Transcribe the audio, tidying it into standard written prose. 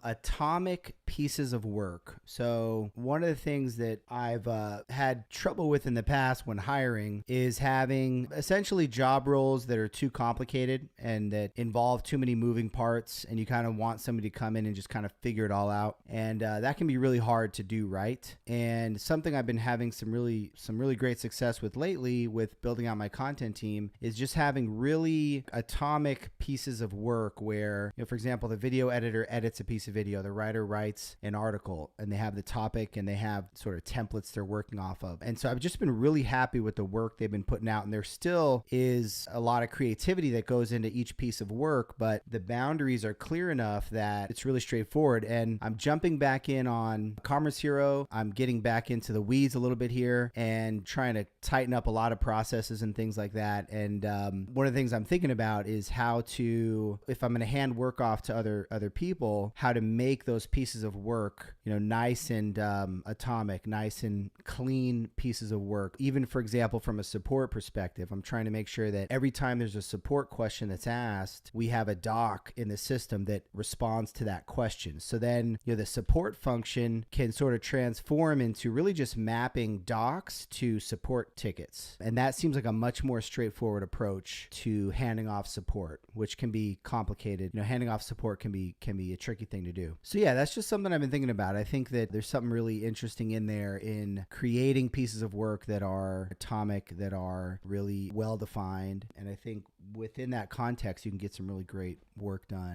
atomic pieces of work. So one of the things that I've had trouble with in the past when hiring is having essentially job roles that are too complicated and that involve too many moving parts, and you kind of want somebody to come in and just kind of figure it all out. And that can be really hard to do right. And something I've been having some really great success with lately with building out my content team is just having really atomic pieces of work where, for example, the video editor edits a piece of video, the writer writes an article, and they have the topic and they have sort of templates they're working off of. And so I've just been really happy with the work they've been putting out, and there still is a lot of creativity that goes into each piece of work, but the boundaries are clear enough that it's really straightforward. And I'm jumping back in on Commerce Hero. I'm getting back into the weeds a little bit here and trying to tighten up a lot of processes and things like that. And one of the things I'm thinking about is how to, if I'm going to hand work off to other people, how to make those pieces of work, nice and atomic, nice and clean pieces of work. Even, for example, from a support perspective, I'm trying to make sure that every time there's a support question that's asked, we have a doc in the system that responds to that question. So then, the support function can sort of transform into really just mapping docs to support tickets. And that seems like a much more straightforward approach to handing off support, which can be complicated. Handing off support can be a tricky thing to do. So yeah, that's just something I've been thinking about. I think that there's something really interesting in there in creating pieces of work that are atomic, that are really well defined. And I think within that context, you can get some really great work done.